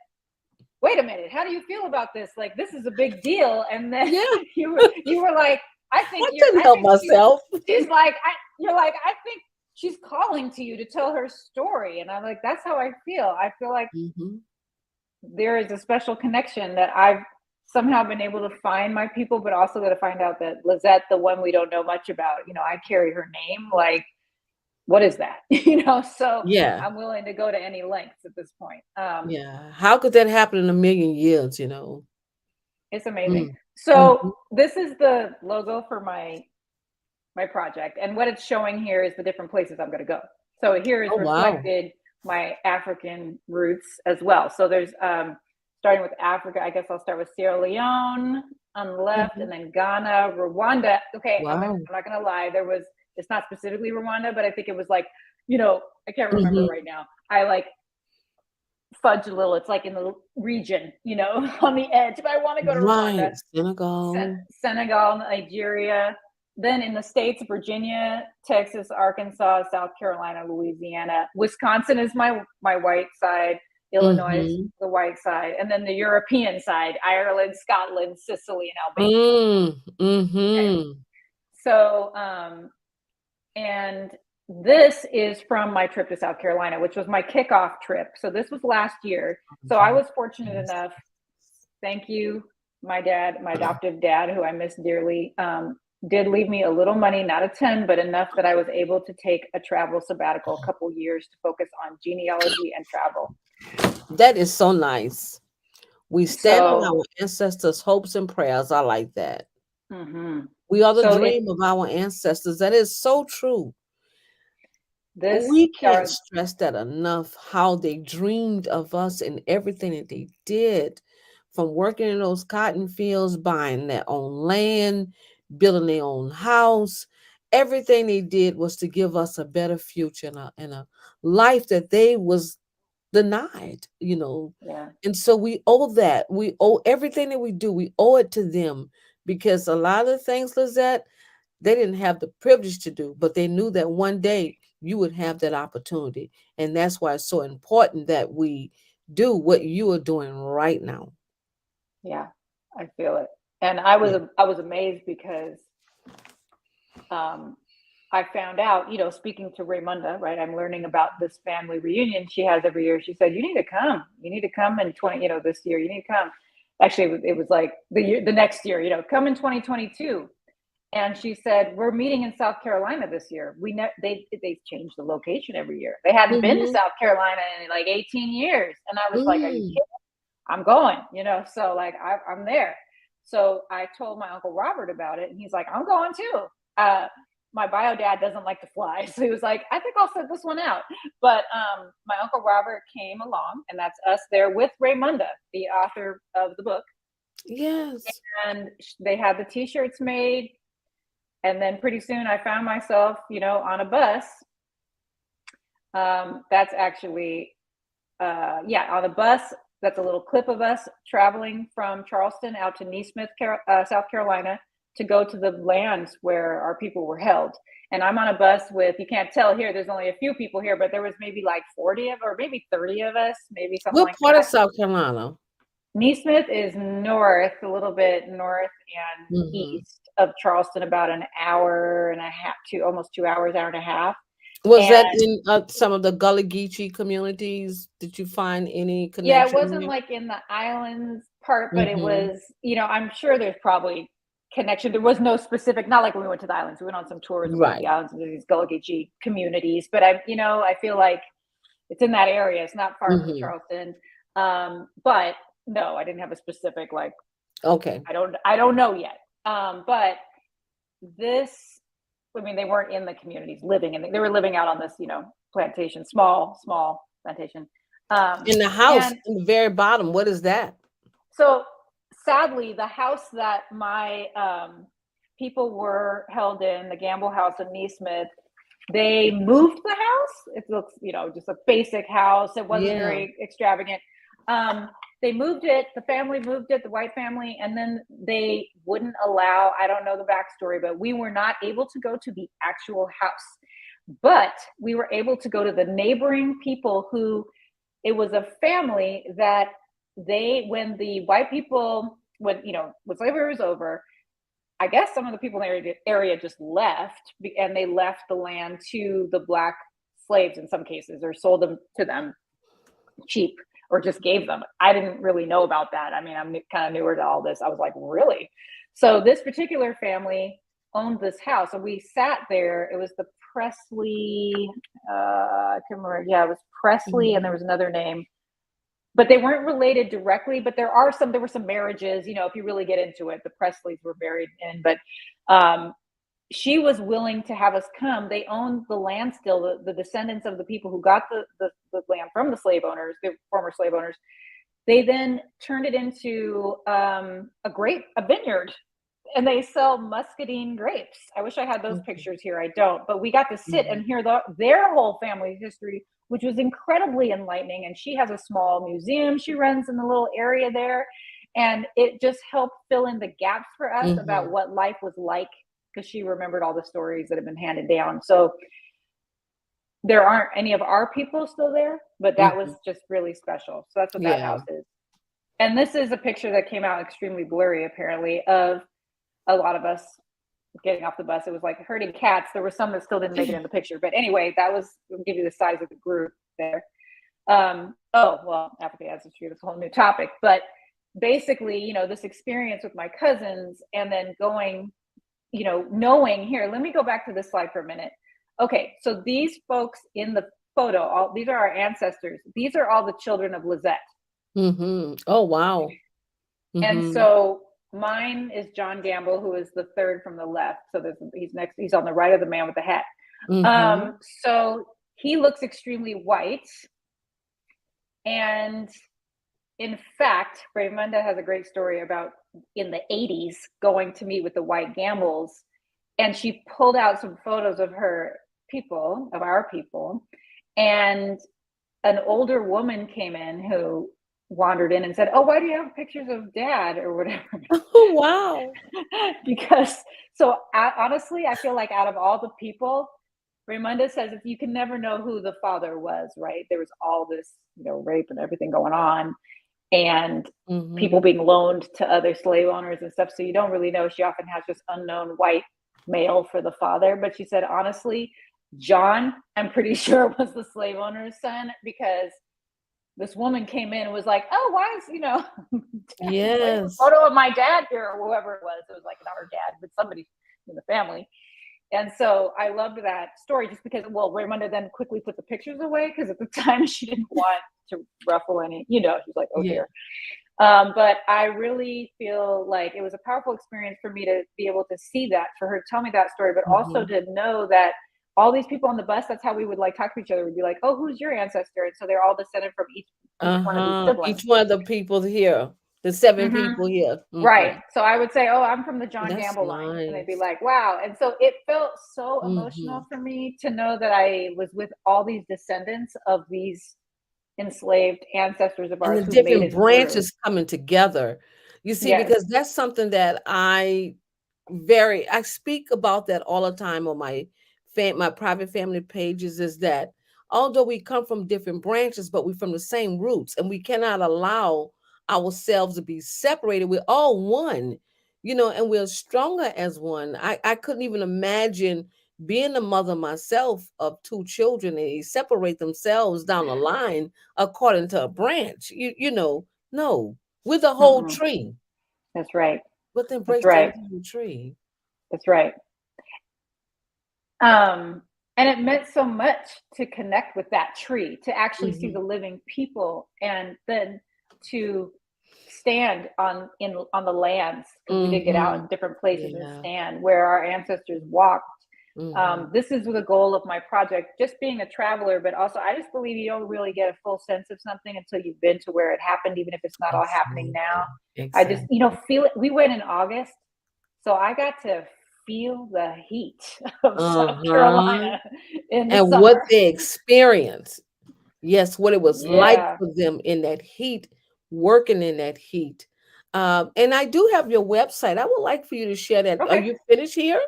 wait a minute, how do you feel about this? Like, this is a big deal. And then Yeah, you were like, I couldn't I help think myself. she's like, you're like, I think she's calling to you to tell her story. And I'm like, that's how I feel. I feel like Hmm. there is a special connection that I've somehow been able to find my people, but also to find out that Lissette, the one we don't know much about, I carry her name. Like, what is that? So Yeah, I'm willing to go to any lengths at this point. yeah. How could that happen in a million years? You know. It's amazing. Mm. So Hmm. this is the logo for my project, and what it's showing here is the different places I'm going to go. So here is Oh wow. reflected my African roots as well. So there's starting with Africa. I guess I'll start with Sierra Leone on the left, Hmm. and then Ghana, Rwanda. Okay, I'm Wow. not gonna lie. It's not specifically Rwanda, but I think it was like, I can't remember Hmm. right now. I like fudge a little. It's like in the region, on the edge. But I want to go to Rwanda, Right. Senegal. Senegal, Nigeria. Then in the states, Virginia, Texas, Arkansas, South Carolina, Louisiana. Wisconsin is my white side. Illinois is Hmm. the white side. And then the European side, Ireland, Scotland, Sicily, and Albania. Mm. Okay. Hmm. So, and this is from my trip to South Carolina, which was my kickoff trip. So this was last year. So I was fortunate enough. Thank you, my dad, my adoptive dad, who I miss dearly, did leave me a little money, not a ton, but enough that I was able to take a travel sabbatical, a couple years, to focus on genealogy and travel. That is so nice. We stand on So, our ancestors' hopes and prayers. I like that. mhm. We are the so dream of our ancestors. That is so true. this We can't are stress that enough, how they dreamed of us and everything that they did, from working in those cotton fields, buying their own land, building their own house. Everything they did was to give us a better future and a life that they was denied, you know. yeah, And so we owe that. We owe everything that we do. We owe it to them, because a lot of the things, Lizette, they didn't have the privilege to do, but they knew that one day you would have that opportunity. And that's why it's so important that we do what you are doing right now. yeah, I feel it. And I was Yeah. I was amazed because um, I found out, speaking to Raymunda, right? I'm learning about this family reunion she has every year. She said, "You need to come. You need to come in this year. You need to come." Actually, it was like the next year. Come in 2022. And she said, "We're meeting in South Carolina this year. They change the location every year. They hadn't been to Mm-hmm. South Carolina in like 18 years." And I was like, "Are you Mm. kidding? I'm going." So like I'm there. So I told my uncle Robert about it, and he's like, "I'm going too." My bio dad doesn't like to fly, so he was like, "I think I'll set this one out." But my uncle Robert came along, and that's us there with Raymunda, the author of the book, Yes. and they had the T-shirts made. And then pretty soon I found myself, on a bus. That's actually, yeah, on a bus. That's a little clip of us traveling from Charleston out to Neesmith, South Carolina, to go to the lands where our people were held. And I'm on a bus with, you can't tell here, there's only a few people here, but there was maybe like 40 of, or maybe 30 of us, maybe something What like part of that. South Carolina? Neesmith is north, a little bit north and Mhm. east of Charleston, about an hour and a half to almost 2 hours, hour and a half. Was And that in, some of the Gullah Geechee communities? Did you find any yeah, it connection wasn't there? like in the islands part, but it Mhm. was, I'm sure there's probably connection. There was no specific, not like when we went to the islands. We went on some tours and went to the Right. islands and these Gullah Geechee communities. But I feel like it's in that area. It's not far from Mhm. Charleston. But no, I didn't have a specific like. Okay. I don't know yet. But this, I mean, they weren't in the communities living in. They were living out on this, plantation, small plantation. In the house, And in the very bottom, what is that? so sadly, the house that my people were held in, the Gamble house in Neesmith, they moved the house. It looks, just a basic house. It wasn't Yeah. very extravagant. They moved it, the family moved it, the white family, and then they wouldn't allow, I don't know the backstory, but we were not able to go to the actual house. But we were able to go to the neighboring people who, it was a family that when the white people, when slavery was over, I guess some of the people in the area just left, and they left the land to the black slaves in some cases, or sold them to them cheap, or just gave them. I didn't really know about that. I mean, I'm kind of newer to all this. I was like, really? So this particular family owned this house, and we sat there. It was the Presley. I can remember. Yeah, it was Presley, and there Mhm. was another name, but they weren't related directly. But there were some marriages. If you really get into it, the Presleys were married in. But she was willing to have us come. They owned the land still. The descendants of the people who got the land from the slave owners, the former slave owners, they then turned it into a vineyard, and they sell muscadine grapes. I wish I had those Okay. pictures here. I don't, but we got to sit Mhm. and hear their whole family history, which was incredibly enlightening. And she has a small museum she runs in the little area there, and it just helped fill in the gaps for us about Mhm. what life was like, because she remembered all the stories that have been handed down. So there aren't any of our people still there, but that was Mhm. just really special. So that's what that Yeah. house is. And this is a picture that came out extremely blurry, apparently, of a lot of us getting off the bus. It was like herding cats. There were some that still didn't make it in the picture. But anyway, that was, will give you the size of the group there. Oh, well, Africa has history. That's a whole new topic. But basically, this experience with my cousins, and then going, knowing, here, let me go back to this slide for a minute. Okay, so these folks in the photo, these are our ancestors. These are all the children of Lissette. Mhm. Oh, wow. And Mhm. so mine is John Gamble, who is the third from the left. So he's next. He's on the right of the man with the hat. Mhm. So he looks extremely white, and in fact, Raymunda has a great story about in the '80s going to meet with the white Gambles, and she pulled out some photos of our people, and an older woman came in who wandered in and said, "Oh, why do you have pictures of dad or whatever?" Oh, wow. Because honestly, I feel like out of all the people, Raymunda says, if you can never know who the father was, right? There was all this, rape and everything going on, and people Mhm. being loaned to other slave owners and stuff. So you don't really know. She often has just unknown white male for the father. But she said, honestly, John, I'm pretty sure was the slave owner's son, because this woman came in and was like, "Oh, why is why is a Yes. photo of my dad here?" Or whoever it was. It was like not her dad, but somebody in the family. And so I loved that story, just because, well, Raymunda then quickly put the pictures away, because at the time she didn't want to ruffle any, she's like, "Oh Yeah. dear." But I really feel like it was a powerful experience for me to be able to see that, for her to tell me that story, but also Mhm. to know that all these people on the bus, that's how we would like talk to each other. We'd be like, "Oh, who's your ancestor?" And so they're all descended from each one of these Uh-huh. siblings. Each one of the people here, the 7 Hmm. people here. Right. Mhm. So I would say, "Oh, I'm from the John That's Gamble line." And they'd be nice. like, "Wow." And so it felt so emotional Mhm. for me to know that I was with all these descendants of these enslaved ancestors of And ours the who made different it through. branches coming together. You see, Yes. because that's something that I very, I speak about that all the time on my private family pages, is that although we come from different branches, but we from the same roots, and we cannot allow ourselves to be separated. We're all one, and we're stronger as one. I couldn't even imagine being a mother myself of two children, and they separate themselves down the line according to a branch. No, we're the whole Mm-mm. tree. That's right. But That's embrace the right. entire tree. That's right. Um, and it meant so much to connect with that tree, to actually see Mhm. the living people, and then to stand on the lands, because we did get out in Mhm. different places and Yeah. stand where our ancestors walked. Mhm. This is the goal of my project, just being a traveler, but also I just believe you don't really get a full sense of something until you've been to where it happened, even if it's not all happening now. Exactly. I just, Exactly. feel it. We went in August, so I got to feel the heat of South Uh-huh. Carolina in the And what summer. they experienced. Yes, what it was like Yeah. for them in that heat, working in that heat. And I do have your website. I would like for you to share that. Are Okay. you finished here?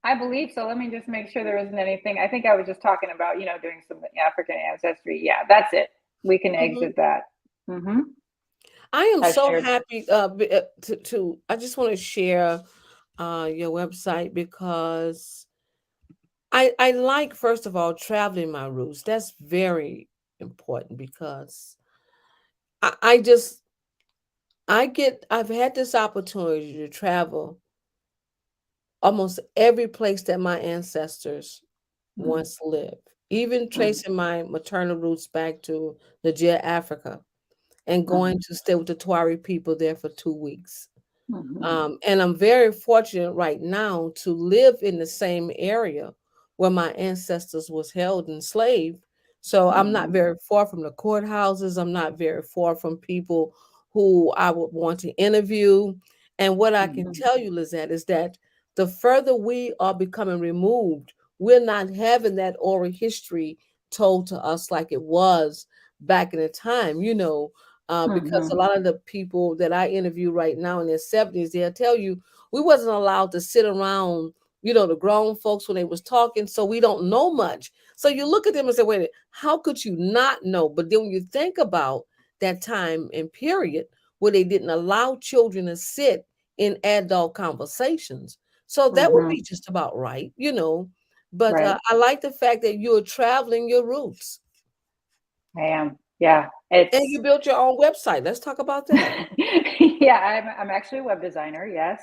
I believe so. Let me just make sure there isn't anything. I think I was just talking about, doing some African ancestry. Yeah, that's it. We can Mhm. exit that. Mm-hmm. I am I've so shared. happy to I just want to share your website because I like, first of all, traveling my roots. That's very important because I just I've had this opportunity to travel almost every place that my ancestors Mm-hmm. once lived, even tracing my maternal roots back to Nigeria, Africa, and Mm-hmm. going to stay with the Tuareg people there for 2 weeks. Mm-hmm. And I'm very fortunate right now to live in the same area where my ancestors was held enslaved. So I'm not Mm-hmm. very far from the courthouses. I'm not very far from people who I would want to interview. And what I can Mm-hmm. tell you, Lizette, is that the further we are becoming removed, we're not having that oral history told to us like it was back in the time, because Mm-hmm. a lot of the people that I interview right now in their 70s, they'll tell you we wasn't allowed to sit around, the grown folks when they was talking, so we don't know much. So you look at them and say, wait a minute, how could you not know? But then when you think about that time and period where they didn't allow children to sit in adult conversations, so that would Mm-hmm. be just about right. But Right. I like the fact that you're traveling your roots I am. Yeah. and you It's built your own website. Let's talk about that. yeah, I'm actually a web designer. Yes.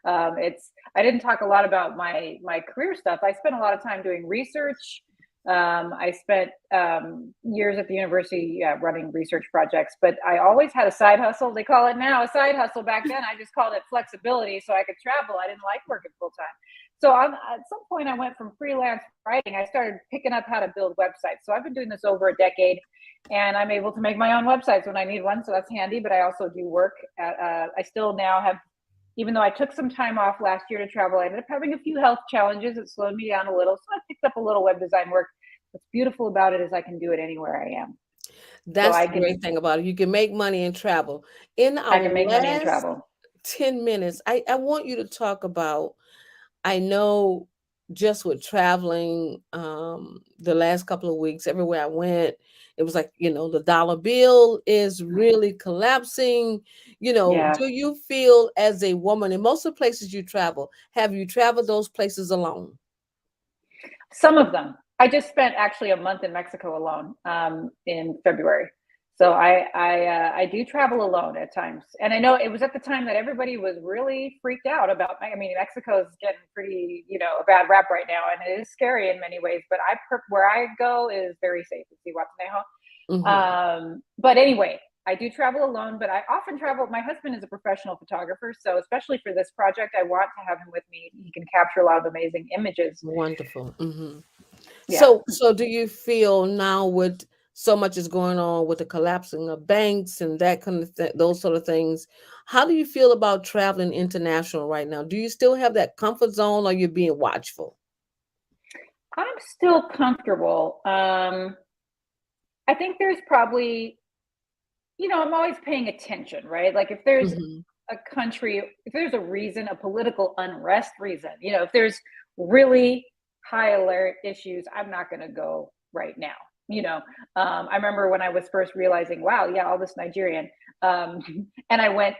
It's I didn't talk a lot about my career stuff. I spent a lot of time doing research. I spent years at the university, yeah, running research projects, but I always had a side hustle. They call it now a side hustle. Back then, I just called it flexibility, so I could travel. I didn't like working full time. So at some point, I went from freelance writing. I started picking up how to build websites. So I've been doing this over a decade, and I'm able to make my own websites when I need one. So that's handy. But I also do work. I still now have, even though I took some time off last year to travel, I ended up having a few health challenges that slowed me down a little. So I picked up a little web design work. What's beautiful about it is I can do it anywhere I am. So That's the great thing about it. You can make money and travel. In I our can make money and last travel. 10 minutes, I want you to talk about, I know just with traveling, the last couple of weeks, everywhere I went, it was like, the dollar bill is really collapsing. Yeah, Do you feel as a woman in most of the places you travel, have you traveled those places alone? some of them. I just spent actually a month in Mexico alone in February. So I do travel alone at times, and I know it was at the time that everybody was really freaked out about. I mean, Mexico's getting pretty, a bad rap right now, and it is scary in many ways. But where I go is very safe. It's Iguatanejo. Hmm. But anyway, I do travel alone, but I often travel. My husband is a professional photographer, so especially for this project, I want to have him with me. He can capture a lot of amazing images. Wonderful. Hmm. Yeah. So do you feel now with so much is going on with the collapsing of banks and that kind of those sort of things, how do you feel about traveling international right now? Do you still have that comfort zone or you're being watchful? I'm still comfortable. I think there's probably, I'm always paying attention, right? Like if there's Hmm. a country, if there's a reason, a political unrest reason, if there's really high alert issues, I'm not going to go right now. I remember when I was first realizing, wow, yeah, all this Nigerian, and I went,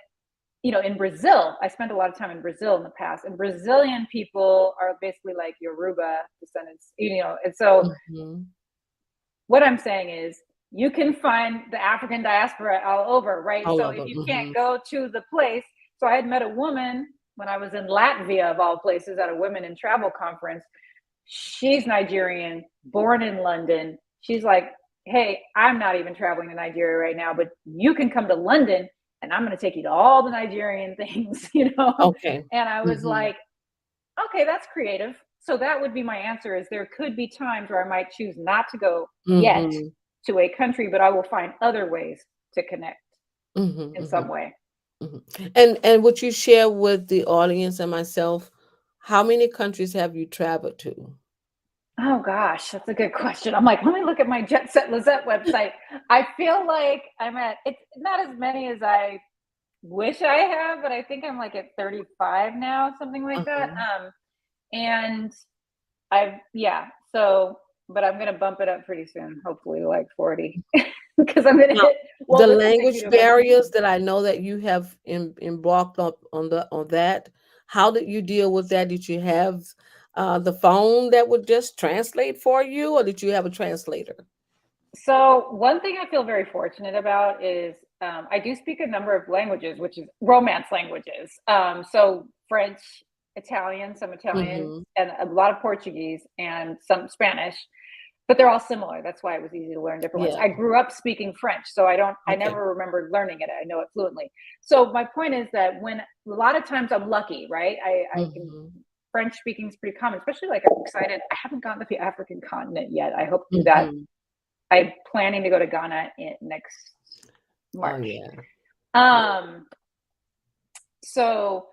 in Brazil. I spent a lot of time in Brazil in the past, and Brazilian people are basically like Yoruba descendants, and so Mm-hmm. what I'm saying is you can find the African diaspora all over, right? All So of if them. you can't Mm-hmm. go to the place, so I had met a woman when I was in Latvia, of all places, at a women in travel conference. She's Nigerian, born in London. She's like, hey, I'm not even traveling to Nigeria right now, but you can come to London and I'm going to take you to all the Nigerian things, Okay. And I was Mm-hmm. like, okay, that's creative. So that would be my answer, is there could be times where I might choose not to go yet Mm-hmm. to a country, but I will find other ways to connect Mm-hmm. in Mm-hmm. some way. Mm-hmm. And would you share with the audience and myself, how many countries have you traveled to? Oh gosh, that's a good question. I'm like, let me look at my Jet Set Lizette website. I feel like it's not as many as I wish I have, but I think I'm like at 35 now, something like that. Uh-huh. And yeah, so, but I'm going to bump it up pretty soon, hopefully to like 40, because I'm going to Now, hit the world language executive. barriers that I know that you have embarked on that, how did you deal with that? Did you have the phone that would just translate for you, or did you have a translator? So one thing I feel very fortunate about is I do speak a number of languages, which is Romance languages. So French, Italian, some Italian, Mm-hmm. and a lot of Portuguese and some Spanish. But they're all similar. That's why it was easy to learn different ones. Yeah. I grew up speaking French, so I Okay. never remembered learning it. I know it fluently. So my point is that when a lot of times I'm lucky, right? I can, Mm-hmm. French speaking is pretty common, especially like I'm excited. I haven't gotten to the African continent yet. I hope to do that. Mm-hmm. I'm planning to go to Ghana next Oh March. yeah. Um, so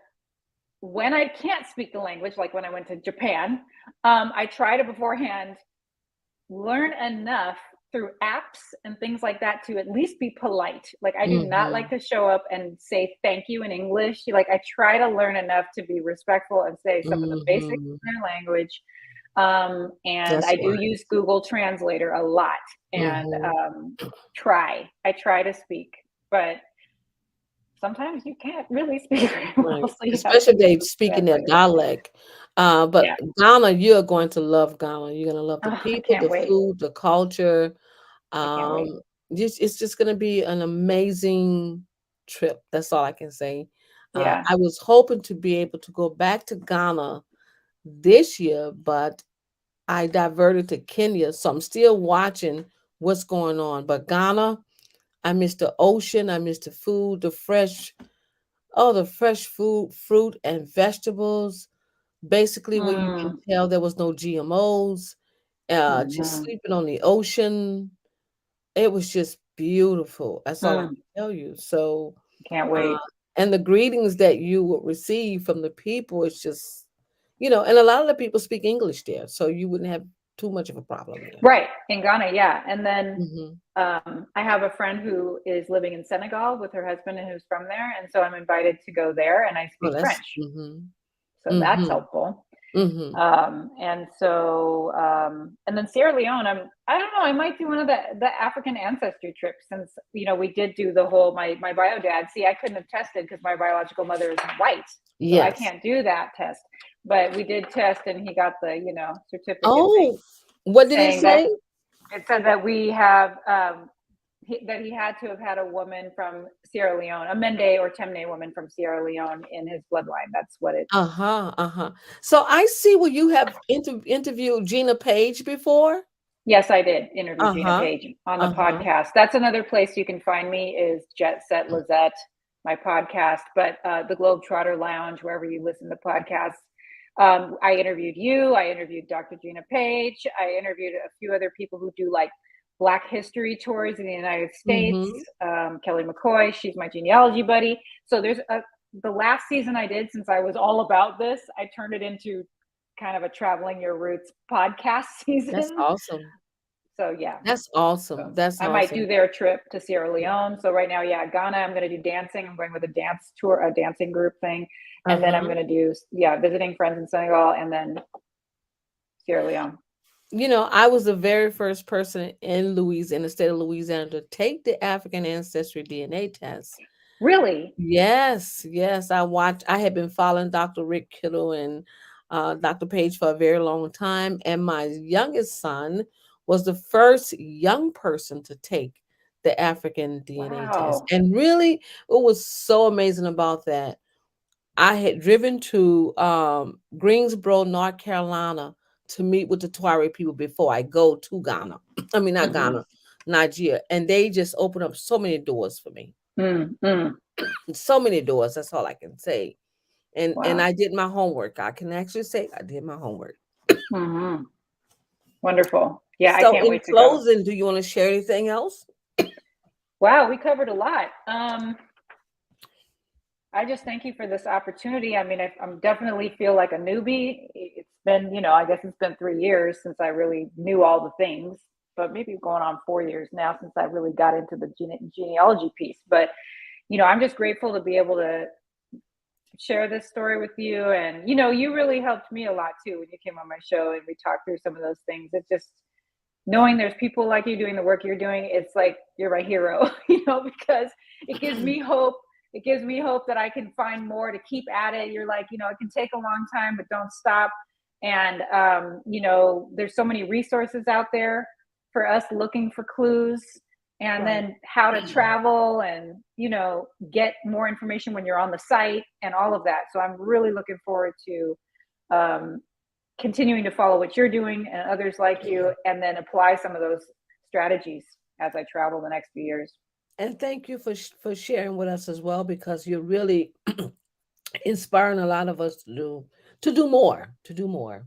when I can't speak the language, like when I went to Japan, I try to beforehand learn enough through apps and things like that to at least be polite. Like I do not like Mm-hmm. to show up and say thank you in English. Like I try to learn enough to be respectful and say some of the basics Mm-hmm. in their language. And That's I do right. use Google Translator a lot, and Mm-hmm. I try to speak, but sometimes you can't really speak very well, Right. so you have Especially to if use they a speaking their translator. dialect. Yeah. But Ghana, you're going to love Ghana. You're gonna love the Oh, I people, can't the wait. food, the culture. I can't wait. Um, it's just gonna be an amazing trip. That's all I can say. Yeah. I was hoping to be able to go back to Ghana this year, but I diverted to Kenya, so I'm still watching what's going on. But Ghana, I miss the ocean, I miss the food, the fresh food, fruit and vegetables. Basically, where you can Mm, tell there was no GMOs, just mhm, sleeping on the ocean. It was just beautiful. That's all I mm. can tell you. So, Can't uh, wait. and the greetings that you would receive from the people, it's just, and a lot of the people speak English there, so you wouldn't have too much of a problem there. Right, in Ghana, yeah, and then, Hmm. I have a friend who is living in Senegal with her husband and who's from there, and so I'm invited to go there, and I Oh, speak that's French, mhm, so that's mhm, helpful. mhm. And so, and then Sierra Leone, I don't know, I might do one of the African ancestry trips, since, we did do the whole, my bio dad, see, I couldn't have tested because my biological mother is white, so I Yes. can't do that test. But we did test and he got the, certificate Oh, what did it saying that say? it said that we have, that he had to have had a woman from Sierra Leone, a Mende or Temne woman from Sierra Leone in his bloodline. That's what it. Uh-huh, uh-huh. So I see where you have interviewed Gina Page before. Yes, I did interview Gina Uh-huh, Page on the uh-huh. podcast. That's another place you can find me, is Jet Set Lizette, my podcast, but the Globetrotter Lounge, wherever you listen to podcasts. I interviewed you. I interviewed Dr. Gina Page. I interviewed a few other people who do like Black history tours in the United States. Mm-hmm. Kelly McCoy, she's my genealogy buddy. So the last season I did, since I was all about this, I turned it into kind of a traveling your roots podcast That's season. awesome. So yeah, That's awesome. so That's I might do awesome. their trip to Sierra Leone. So right now, yeah, Ghana, I'm going to do dancing. I'm going with a dance tour, a dancing group thing. And then I'm Uh-huh. going to do, yeah, visiting friends in Senegal and then Sierra Leone. I was the very first person in Louisiana, the state of Louisiana, to take the African ancestry DNA test. Really? Yes, yes. I had been following Dr. Rick Kittle and Dr. Page for a very long time. And my youngest son was the first young person to take the African DNA test. Wow. And really, what was so amazing about that, I had driven to Greensboro, North Carolina to meet with the Tuareg people before I go to Ghana. I mean, not Mm-hmm. Ghana, Nigeria. And they just opened up so many doors for me. Mm-hmm. So many doors. That's all I can say. And Wow. I did my homework. I can actually say I did my homework. Mm-hmm. Wonderful. Yeah, I So can't in wait to go. closing, do you want to share anything else? Wow, we covered a lot. I just thank you for this opportunity. I mean, I'm definitely feel like a newbie. It's been, I guess it's been 3 years since I really knew all the things, but maybe going on 4 years now since I really got into the genealogy piece. But, I'm just grateful to be able to share this story with you. And, you really helped me a lot too when you came on my show and we talked through some of those things. It's just knowing there's people like you doing the work you're doing, it's like you're my hero, because it gives me hope. It gives me hope that I can find more to keep at it. You're like, it can take a long time, but don't stop. And, there's so many resources out there for us looking for clues and Right. then how to travel and, get more information when you're on the site and all of that. So I'm really looking forward to um, continuing to follow what you're doing and others like you, and then apply some of those strategies as I travel the next few years. And thank you for sharing with us as well, because you're really inspiring a lot of us to do more, to do more.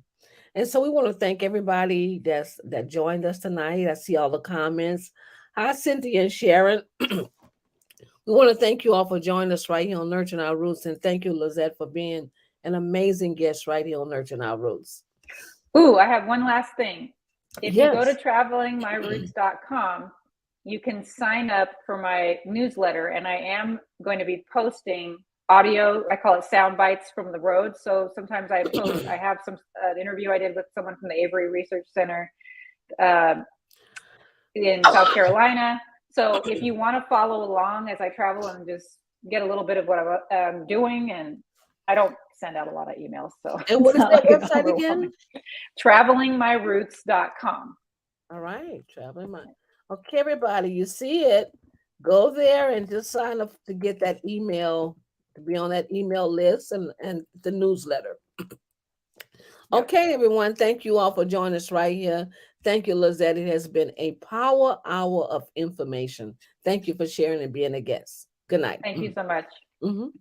And so we want to thank everybody that joined us tonight. I see all the comments. Hi, Cynthia and Sharon. We want to thank you all for joining us right here on Nurturing Our Roots. And thank you, Lizette, for being an amazing guest right here on Nurturing Our Roots. Ooh, I have one last thing. If you go to Yes. travelingmyroots.com, you can sign up for my newsletter, and I am going to be posting audio. I call it sound bites from the road. So sometimes I have some interview I did with someone from the Avery Research Center uh, in South Carolina. So if you want to follow along as I travel and just get a little bit of what I'm doing, and I don't send out a lot of emails, so And what it's is not that like an website overwhelming. again? Travelingmyroots.com. All right, traveling mind. Okay, everybody, you see it. Go there and just sign up to get that email, to be on that email list and the newsletter. Yep. Okay, everyone. Thank you all for joining us right here. Thank you, Lizette. It has been a power hour of information. Thank you for sharing and being a guest. Good night. Thank you so much. Mhm.